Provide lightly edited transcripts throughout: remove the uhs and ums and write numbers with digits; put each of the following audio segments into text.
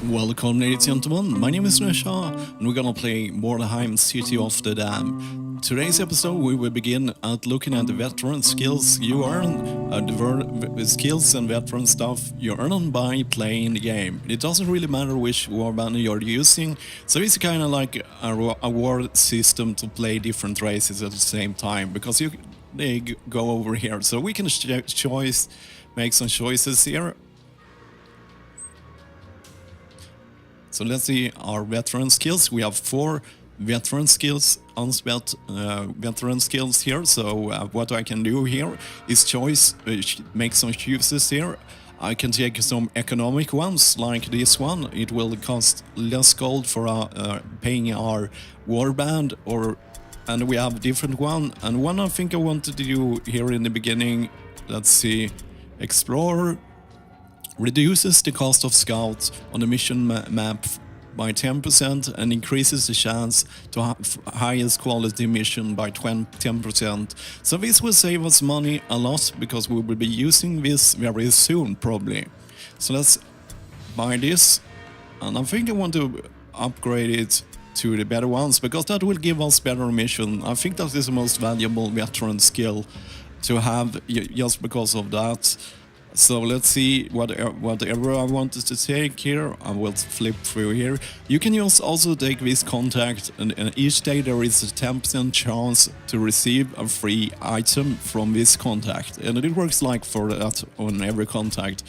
Welcome, ladies and gentlemen. My name is Sunesha, and we're gonna play Mordheim, City of the Dam. Today's episode, we will begin at looking at the veteran skills you earn, the skills and veteran stuff you earn by playing the game. It doesn't really matter which warband you're using, so it's kind of like a award system to play different races at the same time, because they go over here. So we can make some choices here. So let's see our veteran skills. We have 4 veteran skills, veteran skills here. So what I can do here is make some choices here. I can take some economic ones, like this one. It will cost less gold for paying our warband, and we have different one. And one I think I wanted to do here in the beginning. Let's see, Explorer. Reduces the cost of scouts on the mission map by 10% and increases the chance to have highest quality mission by 10%. So this will save us money a lot, because we will be using this very soon probably. So let's buy this, and I think I want to upgrade it to the better ones, because that will give us better mission. I think that is the most valuable veteran skill to have, just because of that. So let's see whatever I wanted to take here. I will flip through here. You can also take this contact, and each day there is a 10% chance to receive a free item from this contact, and it works like for that on every contact.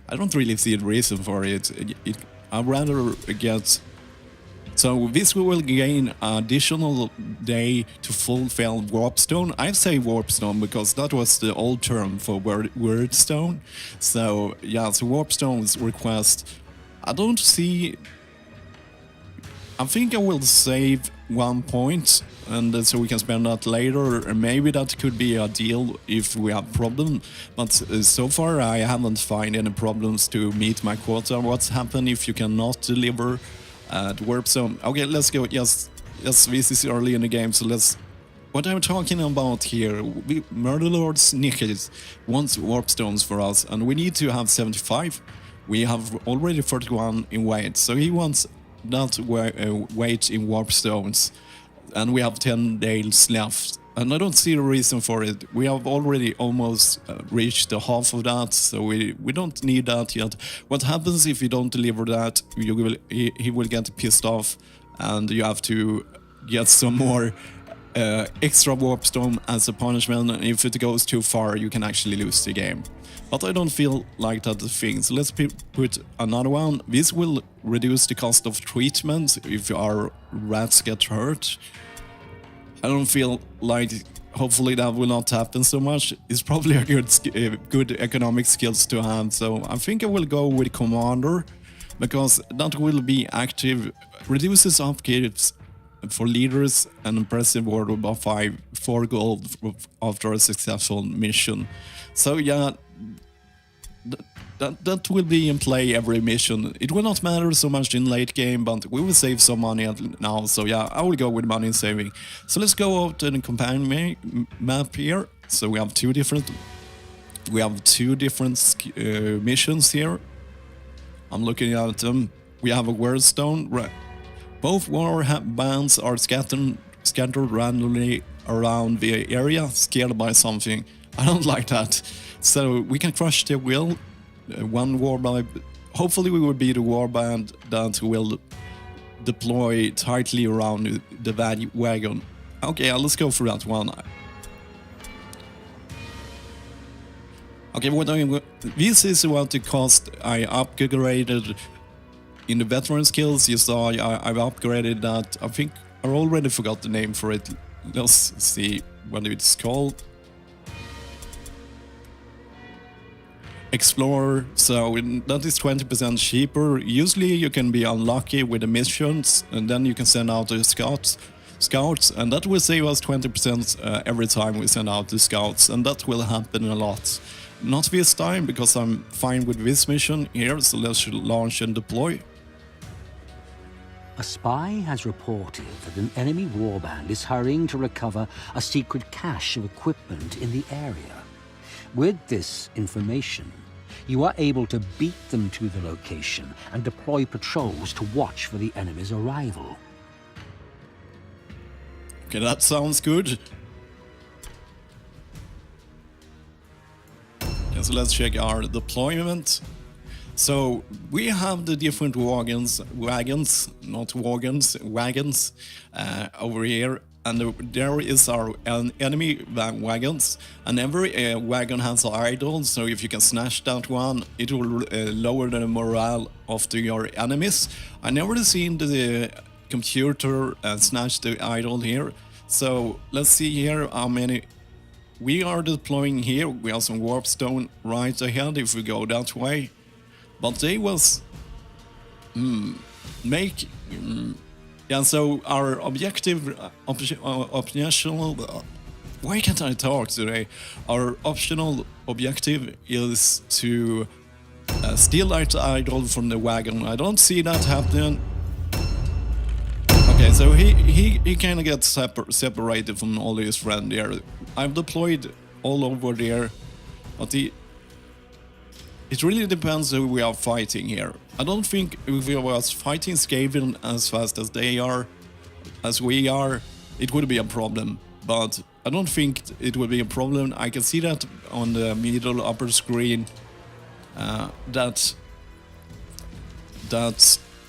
I don't really see a reason for it. I'd rather get. So this will gain an additional day to fulfill Wyrdstone. I say Wyrdstone because that was the old term for Wyrdstone. So yeah, so Wyrdstone's request. I don't see. I think I will save 1 point, and so we can spend that later. And maybe that could be a deal if we have problem. But so far I haven't found any problems to meet my quota. What's happened if you cannot deliver at Wyrdstone? Okay, let's go. Yes, this is early in the game, so let's. What I'm talking about here, Murderlord Snickers wants Wyrdstones for us, and we need to have 75. We have already 41 in weight, so he wants that weight in Wyrdstones, and we have 10 days left. And I don't see a reason for it. We have already almost reached the half of that, so we don't need that yet. What happens if you don't deliver that? He will get pissed off, and you have to get some more extra Wyrdstone as a punishment. And if it goes too far, you can actually lose the game. But I don't feel like that's the thing. So let's put another one. This will reduce the cost of treatment if our rats get hurt. I don't feel like, hopefully that will not happen so much. It's probably a good economic skills to have. So I think I will go with Commander, because that will be active. Reduces upkeeps for leaders and impressive order by 4 gold after a successful mission. So yeah, that will be in play every mission. It will not matter so much in late game, but we will save some money now. So yeah, I will go with money saving. So let's go out to the companion map here. So we have two different missions here. I'm looking at them. We have a Wyrdstone. Both warbands are scattered randomly around the area, scared by something. I don't like that. So we can crush their will. One warband. Hopefully we will be the warband that will deploy tightly around the wagon. Okay, let's go for that one. Okay, this is what the cost I upgraded in the veteran skills. You saw I've upgraded that. I think I already forgot the name for it. Let's see what it's called. Explorer, so that is 20% cheaper. Usually you can be unlucky with the missions, and then you can send out the scouts, and that will save us 20% every time we send out the scouts, and that will happen a lot. Not this time, because I'm fine with this mission here, so let's launch and deploy. A spy has reported that an enemy warband is hurrying to recover a secret cache of equipment in the area. With this information, you are able to beat them to the location and deploy patrols to watch for the enemy's arrival. Okay, that sounds good. Okay, so let's check our deployment. So we have the different wagons over here, and there is our enemy wagons, and every wagon has an idol, so if you can snatch that one, it will lower the morale of your enemies. I never seen the computer snatch the idol here, so let's see here how many we are deploying here. We have some wyrmstone right ahead if we go that way. But they was yeah, so our objective, optional, why can't I talk today? Our optional objective is to steal that idol from the wagon. I don't see that happening. Okay, so he kind of gets separated from all his friends there. I've deployed all over there, but it really depends who we are fighting here. I don't think if we was fighting Skaven as fast as we are, it would be a problem. But I don't think it would be a problem. I can see that on the middle upper screen that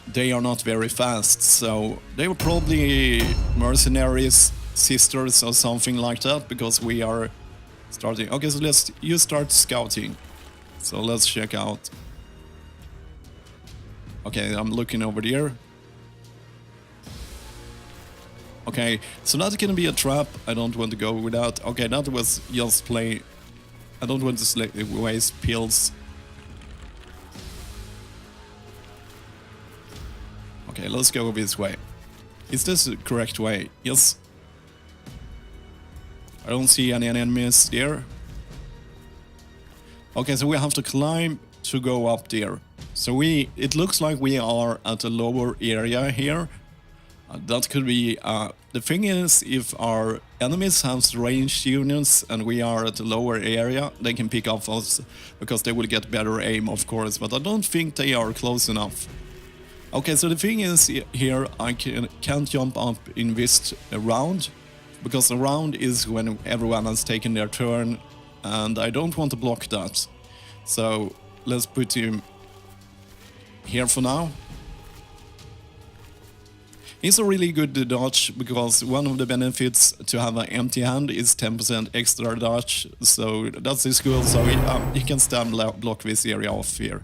they are not very fast. So they were probably mercenaries, sisters or something like that, because we are starting. Okay, so you start scouting. So let's check out. Okay, I'm looking over there. Okay, so that's gonna be a trap. I don't want to go with that. Okay, that was just play. I don't want to waste pills. Okay, let's go this way. Is this the correct way? Yes. I don't see any enemies there. Okay, so we have to climb to go up there. So it looks like we are at a lower area here. That could be, the thing is, if our enemies have ranged units and we are at a lower area, they can pick up us because they will get better aim, of course, but I don't think they are close enough. Okay, so the thing is here, I can't jump up in this round, because the round is when everyone has taken their turn, and I don't want to block that. So let's put him here for now. He's a really good dodge, because one of the benefits to have an empty hand is 10% extra dodge, so that's his goal, so he can stand block this area off here.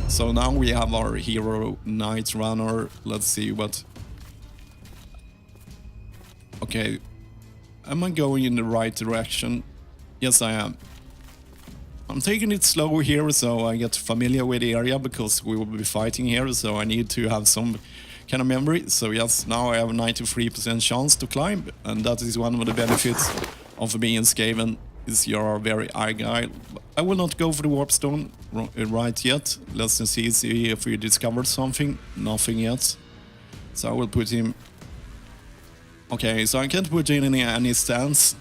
So now we have our hero Knight Runner. Let's see what... Okay, am I going in the right direction? Yes, I am. I'm taking it slow here, so I get familiar with the area, because we will be fighting here, so I need to have some kind of memory. So yes, now I have a 93% chance to climb, and that is one of the benefits of being Skaven, is you're very agile. I will not go for the Wyrmstone right yet. Let's see if we discovered something. Nothing yet. So I will put him... Okay, so I can't put in any stance.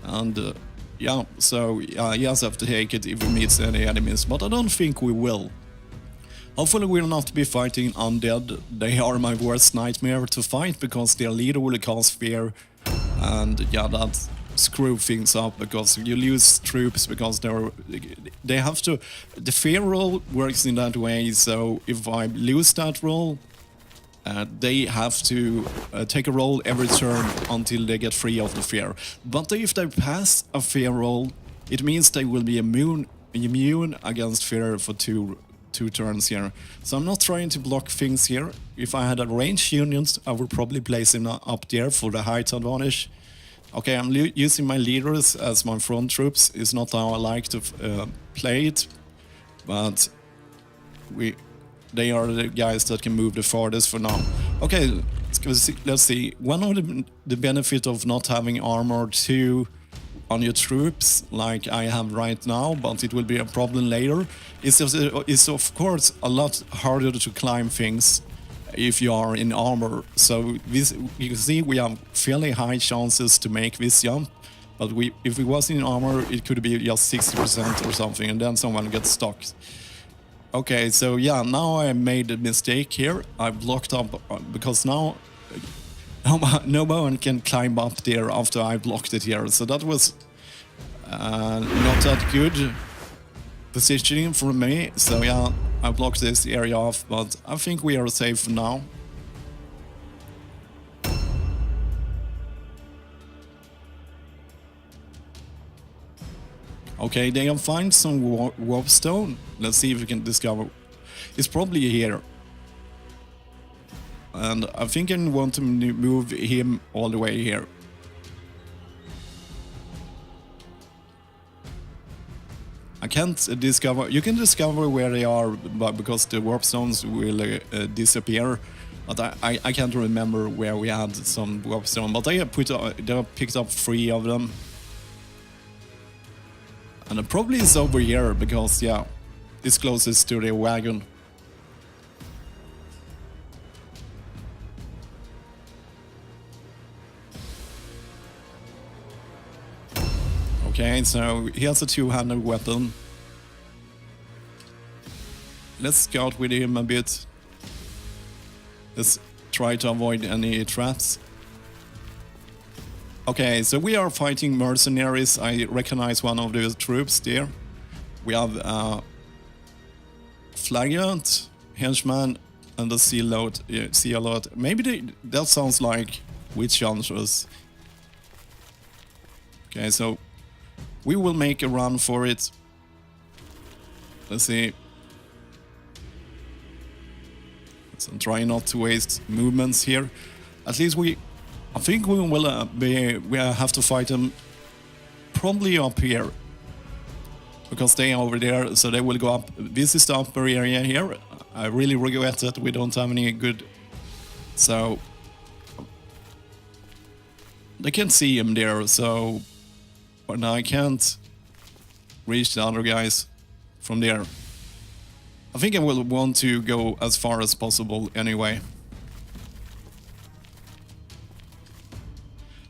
And yeah, so he has to take it if he meets any enemies, but I don't think we will. Hopefully we'll not be fighting undead. They are my worst nightmare to fight, because their leader will cause fear, and yeah, that screw things up, because you lose troops because they have to... The fear roll works in that way, so if I lose that roll, they have to take a roll every turn until they get free of the fear. But if they pass a fear roll, it means they will be immune against fear for two turns here. So I'm not trying to block things here. If I had a ranged unit, I would probably place him up there for the height advantage. Okay, I'm using my leaders as my front troops. It's not how I like to play it, but they are the guys that can move the farthest for now. Okay, let's see. One of the benefit of not having armor 2 on your troops, like I have right now, but it will be a problem later, is of course a lot harder to climb things if you are in armor. So this, you can see we have fairly high chances to make this jump, But if we was in armor, it could be just 60% or something, and then someone gets stuck. Okay, so yeah, now I made a mistake here. I blocked up because now no one can climb up there after I blocked it here. So that was not that good positioning for me. So yeah, I blocked this area off, but I think we are safe now. Okay, they have found some wyrmstone. Let's see if we can discover. It's probably here. And I think I want to move him all the way here. I can't discover. You can discover where they are, but because the wyrmstones will disappear. But I can't remember where we had some wyrmstone. But they have picked up 3 of them. And it probably is over here, because, yeah, it's closest to the wagon. Okay, so he has a 2-handed weapon. Let's scout with him a bit. Let's try to avoid any traps. Okay, so we are fighting mercenaries. I recognize one of the troops there. We have flagrant, henchman, and the sea alert. Maybe that sounds like witch hunters. Okay, so we will make a run for it. Let's see. So I'm trying not to waste movements here. At least I think we will we have to fight them probably up here, because they are over there, so they will go up. This is the upper area here. I really regret that we don't have any good. So they can see him there, so but I can't reach the other guys from there. I think I will want to go as far as possible anyway.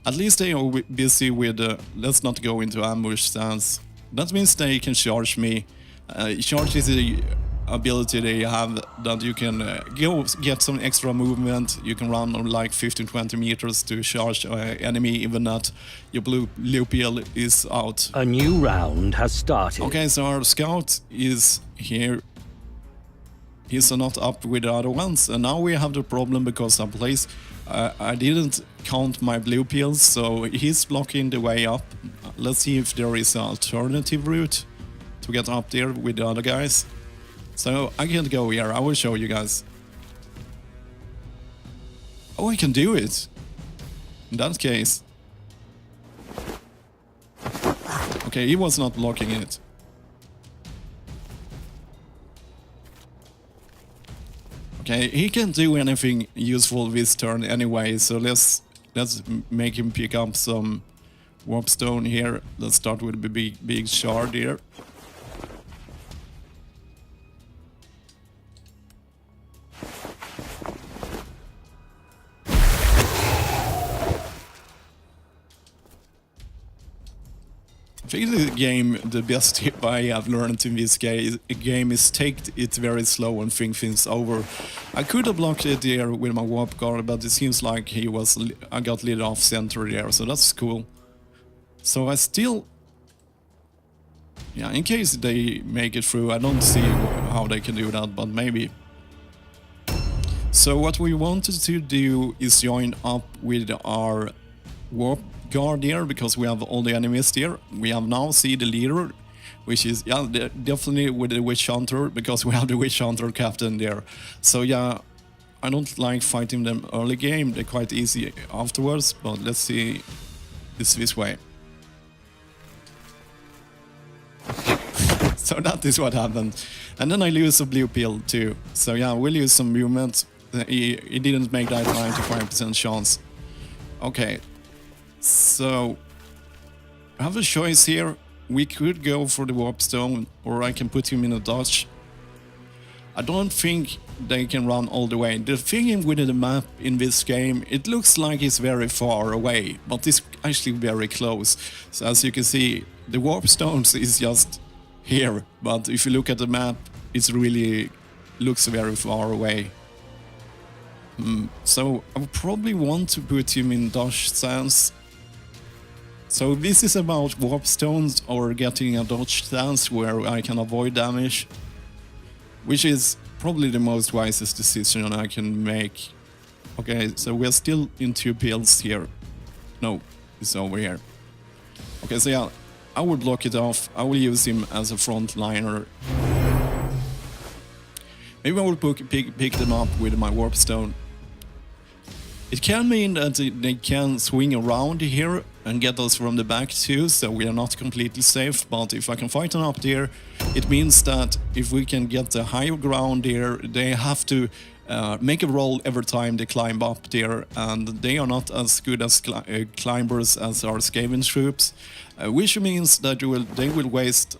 At least they are busy with, let's not go into ambush stance. That means they can charge me. Charge is the ability they have that you can go get some extra movement. You can run like 15-20 meters to charge enemy, even that your blue peel is out. A new round has started. Okay, so our scout is here. He's not up with the other ones, and now we have the problem because I didn't count my blue peels, so he's blocking the way up. Let's see if there is an alternative route to get up there with the other guys. So I can't go here. I will show you guys. Oh, I can do it. In that case. Okay, he was not blocking it. Okay, he can't do anything useful this turn anyway, so let's make him pick up some wyrmstone here. Let's start with a big shard here. I think the best tip I have learned in this game is take it very slow and think things over. I could have blocked it there with my warp guard, but it seems like I got lit off center there, so that's cool. So I still, yeah, in case they make it through, I don't see how they can do that, but maybe. So what we wanted to do is join up with our warp guard here, because we have all the enemies there. We have now see the leader, which is, yeah, definitely with the witch hunter, because we have the witch hunter captain there. So yeah, I don't like fighting them early game. They're quite easy afterwards, but let's see this way. So that is what happened. And then I lose a blue pill too. So yeah, we'll use some movement. He didn't make that 95% chance. Okay. So, I have a choice here. We could go for the warpstone, or I can put him in a dodge. I don't think they can run all the way. The thing with the map in this game, it looks like it's very far away, but it's actually very close. So as you can see, the warpstones is just here, but if you look at the map, it really looks very far away. So I would probably want to put him in dodge stance. So this is about warpstones or getting a dodge stance where I can avoid damage, which is probably the most wisest decision I can make. Okay, so we're still in 2 pills here. No, it's over here. Okay, so yeah, I will block it off. I will use him as a frontliner. Maybe I will pick them up with my warpstone. It can mean that they can swing around here and get us from the back too, so we are not completely safe, but if I can fight them up there, it means that if we can get the higher ground there, they have to make a roll every time they climb up there, and they are not as good as climbers as our Skaven troops, which means that they will waste...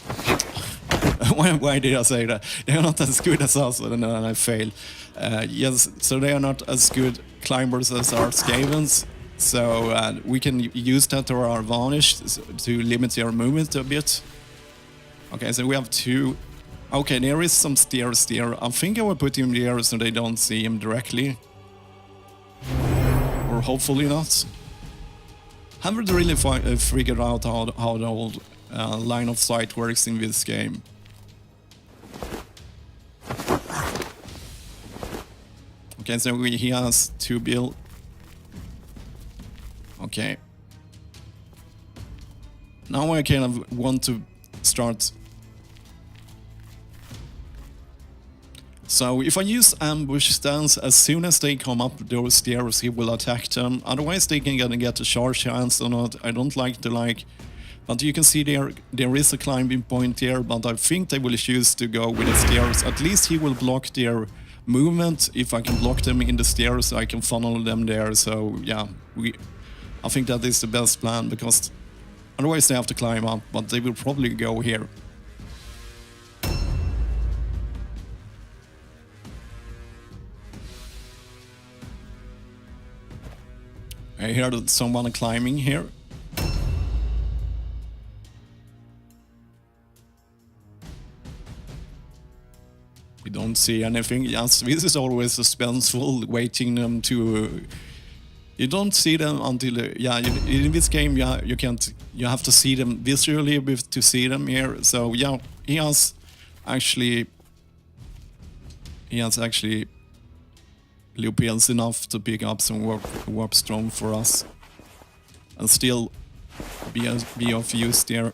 Why did I say that? They are not as good as us, and I fail. Yes, so they are not as good climbers as our Skavens, so we can use that to our advantage to limit their movement a bit. Okay, so we have 2. Okay, there is some stairs there. I think I will put him there so they don't see him directly. Or hopefully not. Haven't really figured out how the whole line of sight works in this game. Okay, so he has 2 bill. Okay. Now I kind of want to start. So if I use ambush stance, as soon as they come up those stairs, he will attack them. Otherwise they can get a charge chance or not. I don't like the but you can see there is a climbing point here, but I think they will choose to go with the stairs. At least he will block their movement. If I can block them in the stairs, I can funnel them there. So yeah, I think that is the best plan, because otherwise they have to climb up, but they will probably go here. I heard someone climbing here. We don't see anything. Yes, this is always suspenseful, waiting them to... You don't see them until... yeah, in this game, yeah, you have to see them visually to see them here. So yeah, he has actually Lupils enough to pick up some warpstone for us and still be of use there.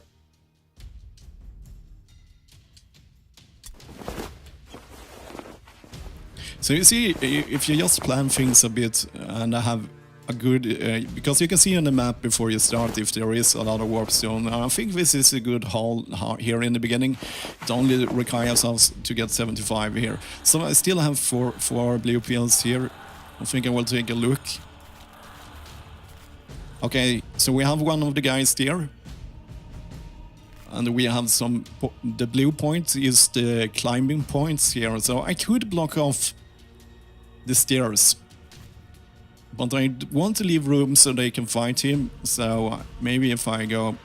So you see, if you just plan things a bit and have a good... because you can see on the map before you start if there is a lot of warpstone. I think this is a good haul here in the beginning. It only requires us to get 75 here. So I still have four blue pills here. I think I will take a look. Okay, so we have one of the guys there. And we have some... The blue point is the climbing points here. So I could block off the stairs. But I want to leave room so they can fight him. So maybe if I go...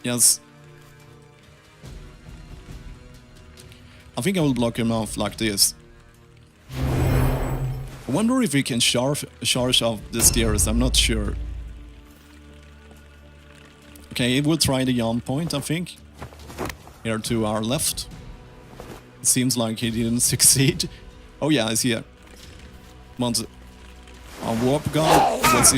Yes. I think I will block him off like this. I wonder if we can charge off the stairs, I'm not sure. Okay, we'll try the jump point, I think. Here to our left. It seems like he didn't succeed. Oh yeah, I see it. But a warp gun was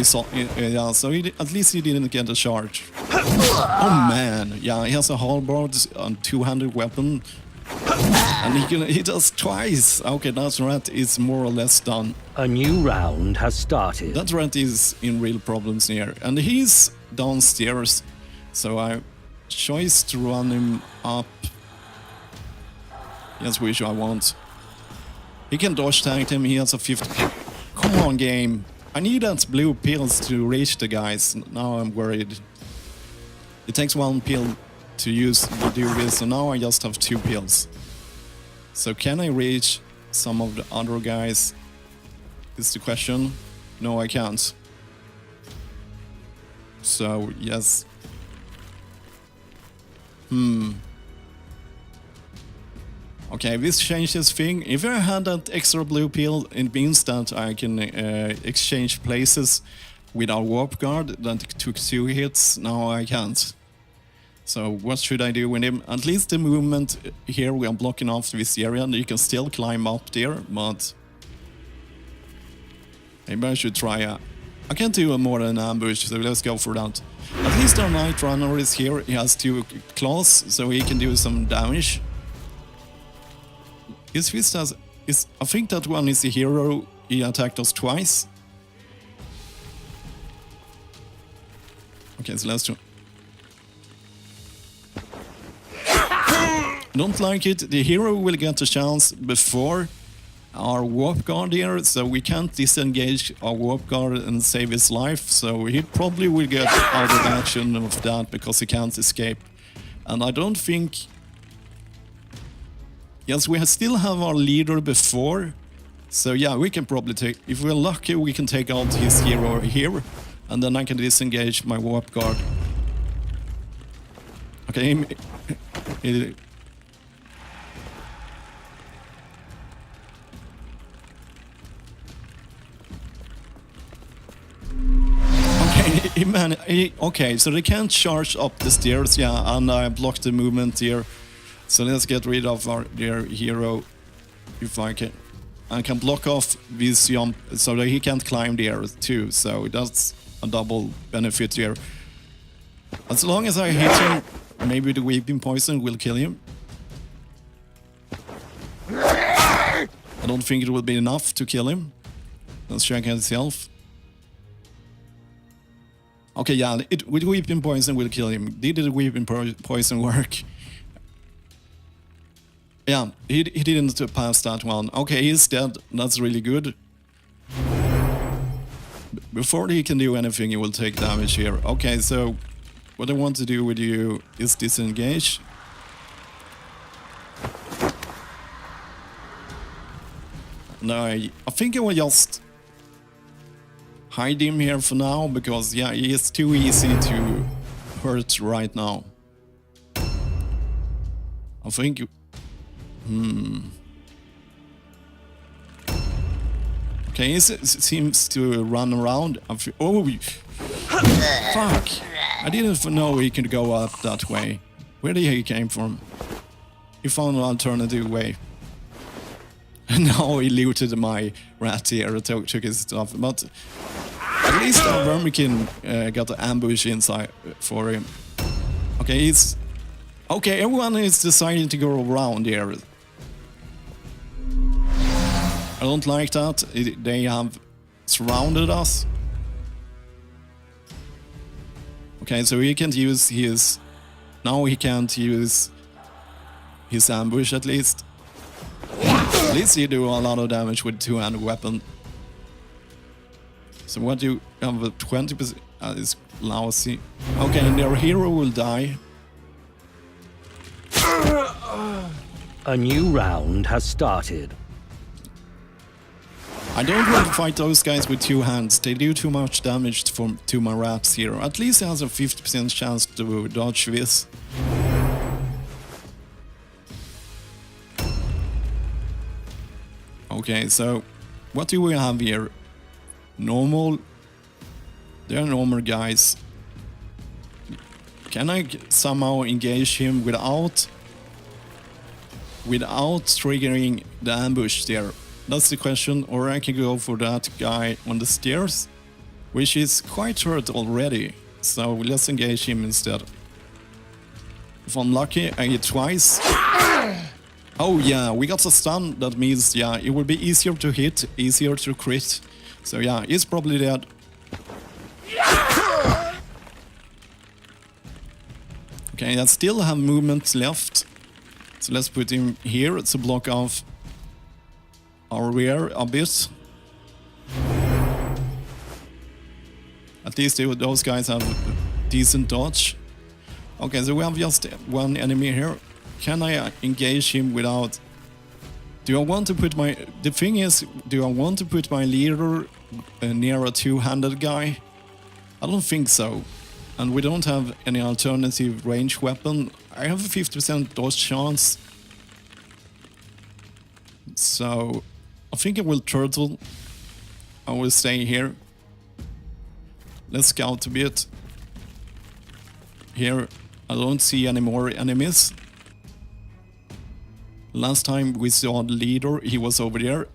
yeah, so at least he didn't get a charge. Oh man, yeah, he has a halberd and two-handed weapon. And he does twice. Okay, that rat is more or less done. A new round has started. That rat is in real problems here. And he's downstairs. So I choose to run him up. Yes, which I want. He can dodge tank him, he has a 50. Come on, game. I need that blue pills to reach the guys. Now I'm worried. It takes one pill to do this, so now I just have 2 pills. So can I reach some of the other guys? Is the question. No, I can't. So, yes. Okay, this changes thing. If I had that extra blue pill, it means that I can exchange places with our warp guard that took 2 hits. Now I can't. So what should I do with him? At least the movement here, we are blocking off this area, and you can still climb up there, but maybe I should try I can't do more than an ambush, so let's go for that. At least our Night Runner is here. He has 2 claws, so he can do some damage. His fist has... I think that one is a hero. He attacked us twice. Okay, so let's do... Don't like it. The hero will get a chance before our warp guard here, so we can't disengage our warp guard and save his life. So he probably will get out of action of that because he can't escape. And I don't think... Yes, we still have our leader before. So yeah, we can probably take... If we're lucky, we can take out his hero here. And then I can disengage my warp guard. Okay, okay, so they can't charge up the stairs, yeah, and I blocked the movement here. So let's get rid of their hero, if I can. I can block off this jump so that he can't climb there too, so that's a double benefit here. As long as I hit him, maybe the weeping poison will kill him. I don't think it will be enough to kill him. Let's check his health. Okay, yeah, with weeping poison will kill him. Did the weeping poison work? Yeah, he didn't pass that one. Okay, he's dead. That's really good. Before he can do anything, he will take damage here. Okay, so what I want to do with you is disengage. No, I think I will just hide him here for now, because yeah, he is too easy to hurt right now. I think... Okay, he seems to run around. Oh, fuck! I didn't know he could go up that way. Where did he came from? He found an alternative way. And now he looted my rat here, took his stuff. But at least our Vermikin got an ambush inside for him. Okay, he's... Okay, everyone is deciding to go around here. I don't like that. They have surrounded us. Okay, so he can't use his... Now he can't use his ambush at least. At least he do a lot of damage with two-handed weapon. So what do you have? 20%? Is lousy. Okay, and their hero will die. A new round has started. I don't want to fight those guys with 2 hands. They do too much damage to my rats here. At least he has a 50% chance to dodge this. Okay, so what do we have here? Normal. They're normal guys. Can I somehow engage him without triggering the ambush there? That's the question. Or I can go for that guy on the stairs, which is quite hurt already. So let's engage him instead. If I'm lucky, I hit twice. Oh yeah, we got a stun. That means, yeah, it will be easier to hit, easier to crit. So yeah, he's probably dead. Okay, I still have movement left. So let's put him here to block off our rear a bit. At least those guys have decent dodge. Okay, so we have just one enemy here. Can I engage him without... Do I want to put my... The thing is, do I want to put my leader near a two-handed guy? I don't think so. And we don't have any alternative range weapon. I have a 50% dodge chance. So I think I will turtle. I will stay here. Let's scout a bit. Here I don't see any more enemies. Last time we saw the leader, he was over there.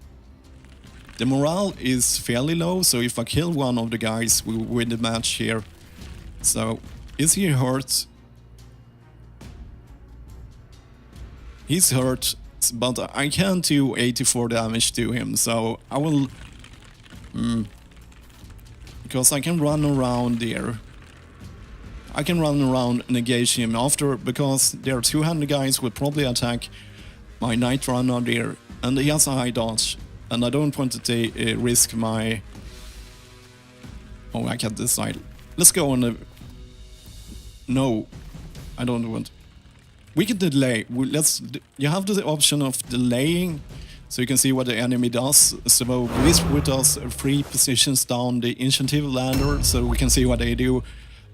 The morale is fairly low, so if I kill one of the guys, we will win the match here. So, is he hurt? He's hurt, but I can't do 84 damage to him, so I will... because I can run around there. I can run around and engage him after, because their two-handed guys will probably attack my Night Runner there, and he has a high dodge, and I don't want to risk my... Oh, I can't decide. Let's go on the... No, I don't want... We can delay. You have the option of delaying, so you can see what the enemy does. So this put us 3 positions down the initiative ladder, so we can see what they do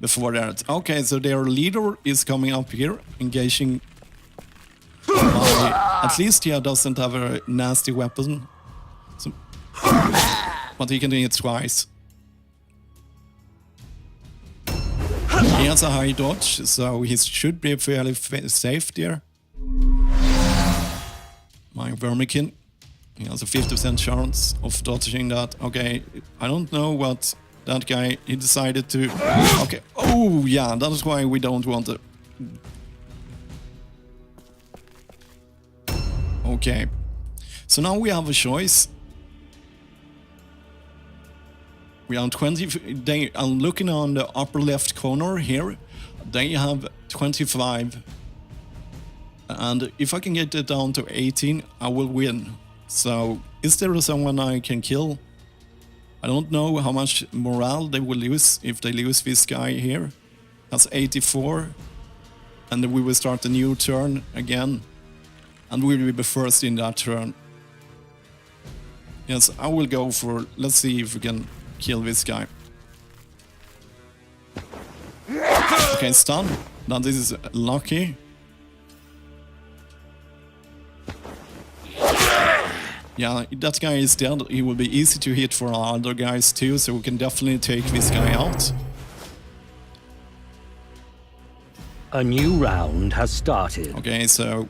before that. Okay, so their leader is coming up here, engaging... At least he doesn't have a nasty weapon. So, but he can do it twice. He has a high dodge, so he should be fairly safe there. My Vermikin, he has a 50% chance of dodging that. Okay, I don't know what that guy, he decided to... Okay, oh yeah, that is why we don't want to... Okay, so now we have a choice. We are 20. I'm looking on the upper left corner here. They have 25, and if I can get it down to 18, I will win. So, is there someone I can kill? I don't know how much morale they will lose if they lose this guy here. That's 84, and then we will start a new turn again. And we will be first in that turn. Yes, I will go for... Let's see if we can kill this guy. Okay, stun. Now this is lucky. Yeah, that guy is dead. He will be easy to hit for our other guys too, so we can definitely take this guy out. A new round has started. Okay, so...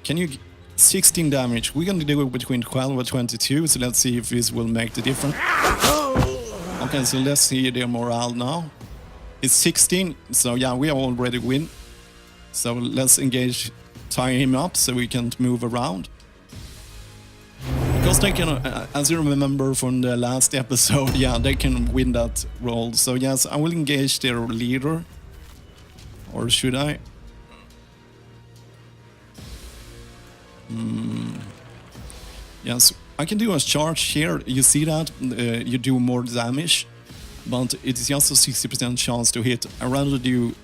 Can you... 16 damage. We're gonna do it between 12 or 22, so let's see if this will make the difference. Okay, so let's see their morale now. It's 16, so yeah, we already win. So let's engage, tie him up so we can move around. Because they can, as you remember from the last episode, yeah, they can win that roll. So yes, I will engage their leader. Or should I? Yes, I can do a charge here. You see that? You do more damage, but it's just a 60% chance to hit. I'd rather do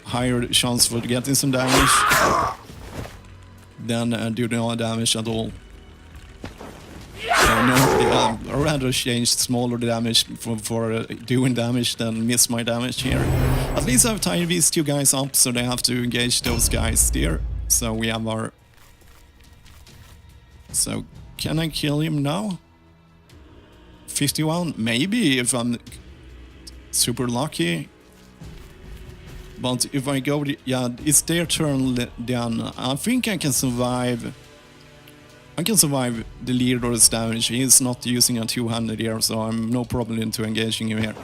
higher chance for getting some damage than do no damage at all. So no, I'd rather change smaller damage for doing damage than miss my damage here. At least I've tied these two guys up, so they have to engage those guys there. So we have our... So, can I kill him now? 51? Maybe, if I'm super lucky. But if I go... Yeah, it's their turn then. I think I can survive... I can survive the leader's damage. He's not using a two-handed here, so I'm no problem into engaging him here.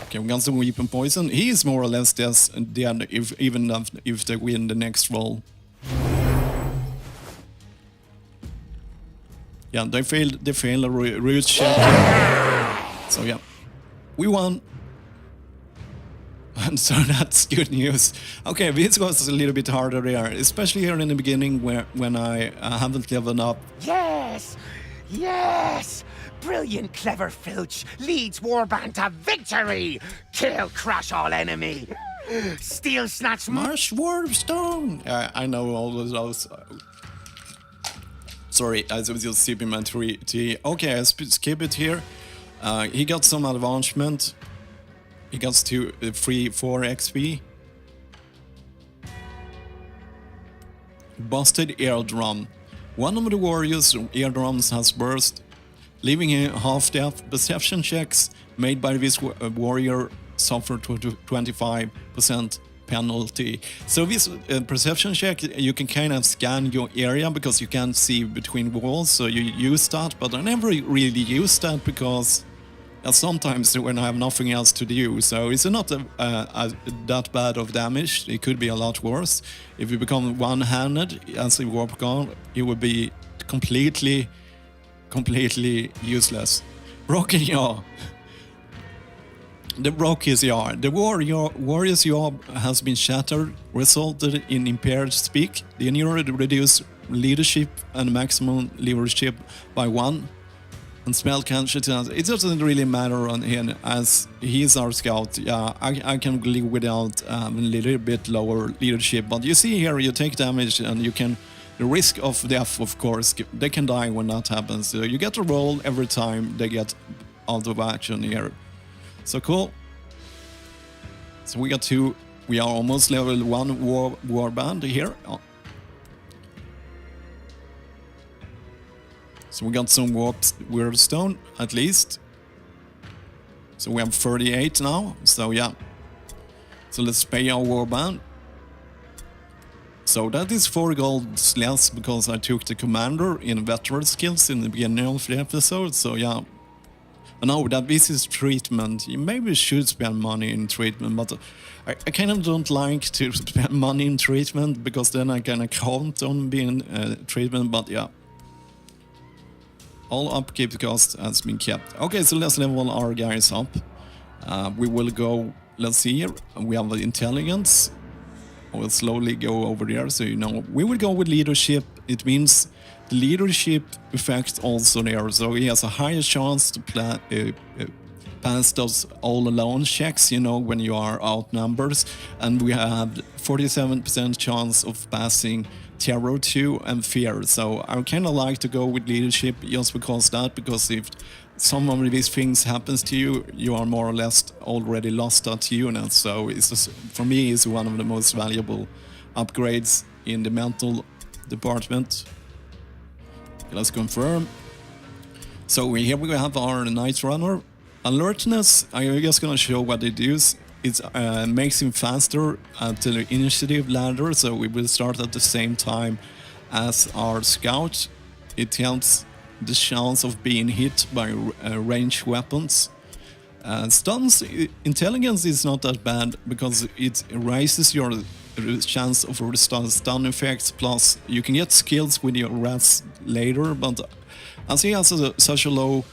Okay, we got some weapon poison. He is more or less dead even if they win the next roll. Yeah, they failed a root check. So yeah, we won. And so that's good news. Okay, this was a little bit harder here, especially here in the beginning when I haven't leveled up. Yes, Yes! Brilliant, clever filch leads warband to victory! Kill, crush all enemy! Steal, snatch, Marsh Wyrmstone! I know all of those. Sorry, I was just sipping my tea. Okay, I skip it here. He got some advancement. He got to 4 XP. Busted eardrum. One of the warriors' eardrums has burst, leaving him half-death. Perception checks made by this warrior suffer 25% penalty. So this perception check, you can kind of scan your area because you can't see between walls, so you use that, but I never really use that because sometimes when I have nothing else to do, so it's not that bad of damage. It could be a lot worse. If you become one-handed as a warp gun, it would be completely useless. Broken jaw. The Brock's jaw. The warrior's jaw has been shattered, resulted in impaired speak. The injury reduced leadership and maximum leadership by 1. And spell conscious, it doesn't really matter on him as he's our scout. Yeah, I can live without a little bit lower leadership. But you see here, you take damage and you can... The risk of death, of course, they can die when that happens. So you get a roll every time they get out of action here. So cool. So we got 2. We are almost level 1 warband here. So we got some Wyrdstone at least. So we have 38 now. So yeah. So let's pay our warband. So that is 4 golds less because I took the commander in veteran skills in the beginning of the episode. So yeah. I know that this is treatment. You maybe should spend money in treatment, but I kind of don't like to spend money in treatment because then I kind of count on being treatment, but yeah. All upkeep costs has been kept. Okay, so let's level our guys up. We will go, let's see here, we have intelligence. We'll slowly go over there, so you know. We will go with leadership. It means the leadership effect also there, so he has a higher chance to pass those all-alone checks, you know, when you are outnumbered. And we have 47% chance of passing Terror 2 and Fear. So I kind of like to go with leadership just because if some of these things happens to you, you are more or less already lost that unit. So it's just, for me, it's one of the most valuable upgrades in the mental department. Let's confirm. So here we have our Night Runner. Alertness, I'm just gonna show what it does. It makes him faster to the initiative ladder, so we will start at the same time as our scout. It helps the chance of being hit by ranged weapons. Stuns, intelligence is not that bad because it raises your chance of stun effects, plus you can get skills with your rats later, but as he has such a low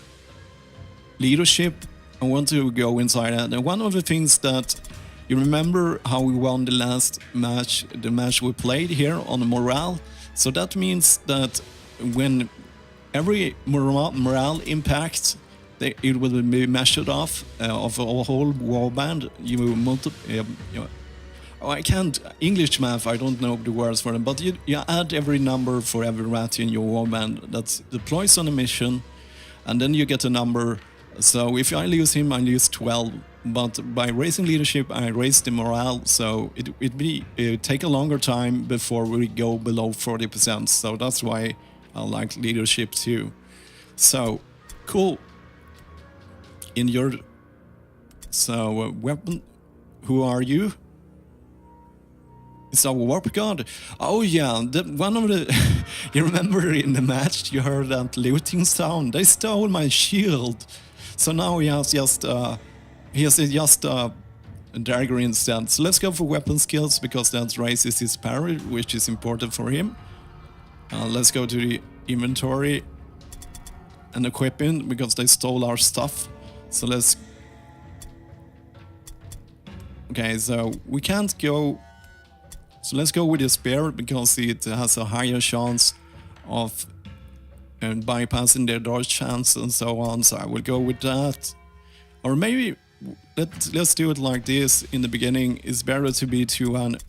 leadership, I want to go inside that. And one of the things that you remember how we won the last match, the match we played here on the morale. So that means that when every morale impact, it will be measured off of a whole warband. I can't English math. I don't know the words for them, but you add every number for every rat in your warband that deploys on a mission, and then you get a number. So if I lose him, I lose 12. But by raising leadership, I raise the morale. So it take a longer time before we go below 40%. So that's why I like leadership too. So cool. Weapon. Who are you? It's our warp god. Oh yeah, one of the... You remember in the match you heard that looting sound? They stole my shield. So now he has just a dagger instead. So let's go for weapon skills because that raises his parry, which is important for him. Let's go to the inventory and equipping because they stole our stuff. So let's... Okay, so we can't go... So let's go with the spear because it has a higher chance of and bypassing their dodge chance and so on, so I will go with that. Or maybe let's do it like this in the beginning. It's better to be 2-hand.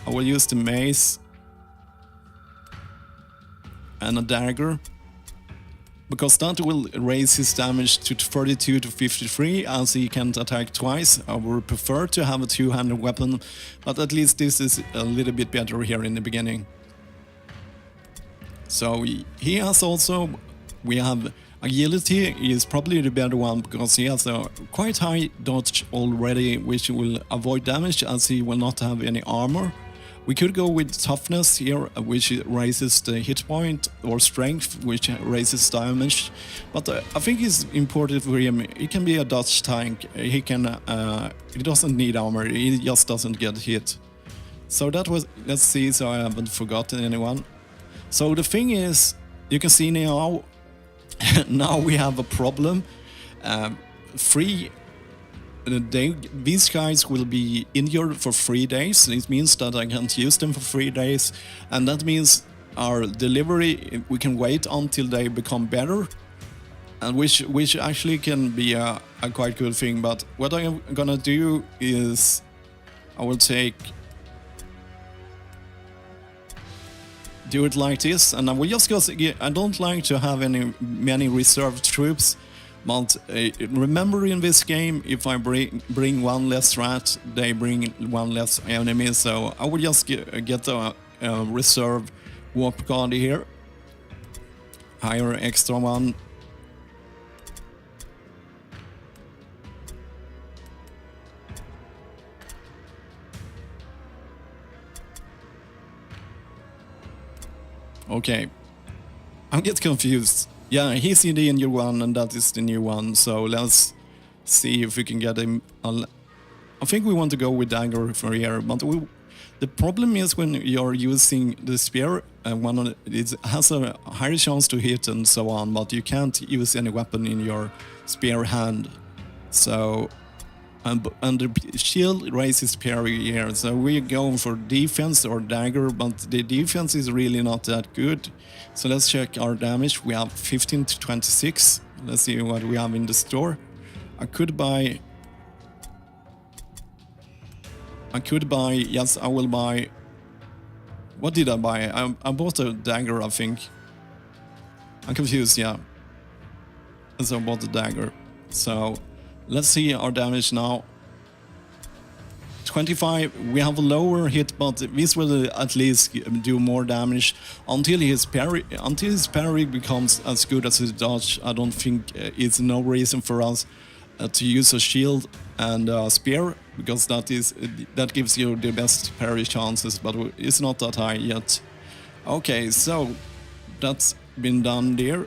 I will use the mace and a dagger, because that will raise his damage to 32 to 53 as he can't attack twice. I would prefer to have a 2-handed weapon, but at least this is a little bit better here in the beginning. So he has also, we have agility is probably the better one, because he has a quite high dodge already, which will avoid damage as he will not have any armor. We could go with toughness here, which raises the hit point, or strength, which raises damage. But I think it's important for him. He can be a dodge tank. He doesn't need armor. He just doesn't get hit. So that was, let's see, so I haven't forgotten anyone. So the thing is, you can see now, now we have a problem. These guys will be injured for 3 days. It means that I can't use them for 3 days, and that means our delivery, we can wait until they become better, and which actually can be a quite good thing. But what I'm gonna do is I will do it like this, and I will just go. I don't like to have many reserved troops. But remember, in this game, if I bring one less rat, they bring one less enemy. So I will just get a reserve warp guard here. Hire extra one. Okay, I get confused. Yeah, he's in the injured one, and that is the new one. So let's see if we can get him. I think we want to go with dagger for here, but the problem is when you're using the spear, it has a higher chance to hit and so on, but you can't use any weapon in your spear hand. So, and the shield raises parry here, so we're going for defense or dagger, but the defense is really not that good. So let's check our damage. We have 15 to 26. Let's see what we have in the store. I could buy, yes, I will buy. What did I buy? I bought a dagger, I think. I'm confused, yeah. So I bought the dagger. So let's see our damage now. 25, we have a lower hit, but this will at least do more damage until his parry becomes as good as his dodge. I don't think it's no reason for us to use a shield and a spear, because that gives you the best parry chances, but it's not that high yet. Okay, so that's been done there.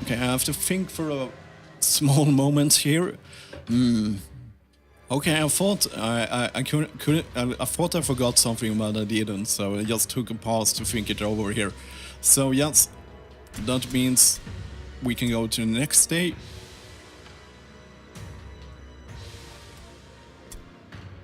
Okay, I have to think for a small moment here. Okay, I thought I thought I forgot something, but I didn't. So I just took a pause to think it over here. So yes, that means we can go to the next day.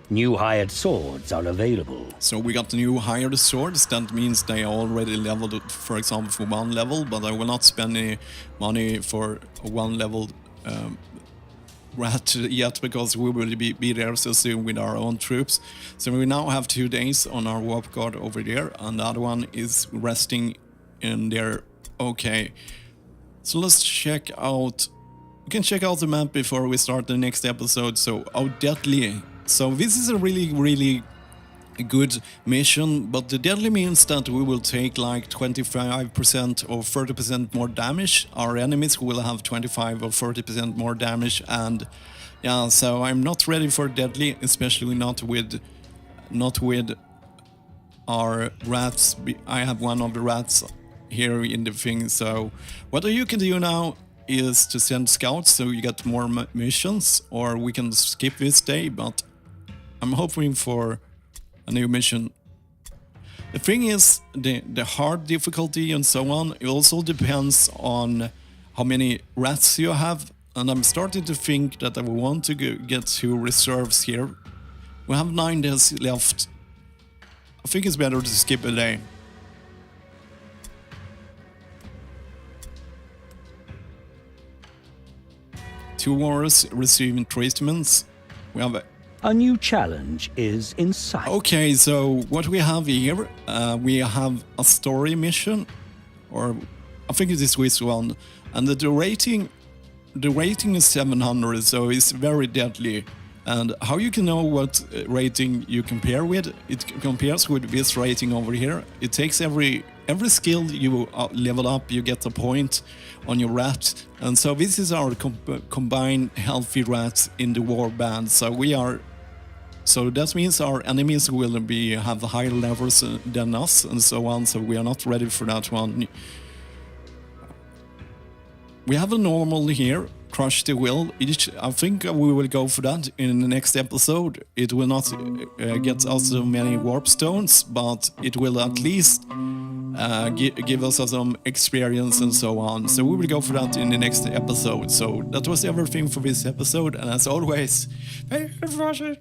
New hired swords are available. So we got the new hired swords. That means they are already leveled, for example, for 1 level. But I will not spend any money for a 1 level rat yet, because we will be there so soon with our own troops. So we now have 2 days on our warp guard over there, and the other one is resting in there. Okay, so let's check out. We can check out the map before we start the next episode. So deadly. So this is a really good mission, but the deadly means that we will take like 25% or 30% more damage. Our enemies will have 25 or 30% more damage, and yeah, so I'm not ready for deadly, especially not with our rats. I have one of the rats here in the thing. So what you can do now is to send scouts so you get more missions, or we can skip this day, but I'm hoping for a new mission. The thing is, the hard difficulty and so on, it also depends on how many rats you have, and I'm starting to think that I want to get 2 reserves here. We have 9 days left. I think it's better to skip a day. 2 warriors receiving treatments. We have A new challenge is in sight. Okay, so what we have here, we have a story mission, or I think it is this one, and the rating is 700, so it's very deadly. And how you can know what rating you compare with? It compares with this rating over here. It takes every skill you level up, you get a point on your rat, and so this is our combined healthy rats in the warband. So that means our enemies will have higher levels than us and so on. So we are not ready for that one. We have a normal here, Crush the Will. I think we will go for that in the next episode. It will not get us so many warpstones, but it will at least give us some experience and so on. So we will go for that in the next episode. So that was everything for this episode, and as always, thank you for watching.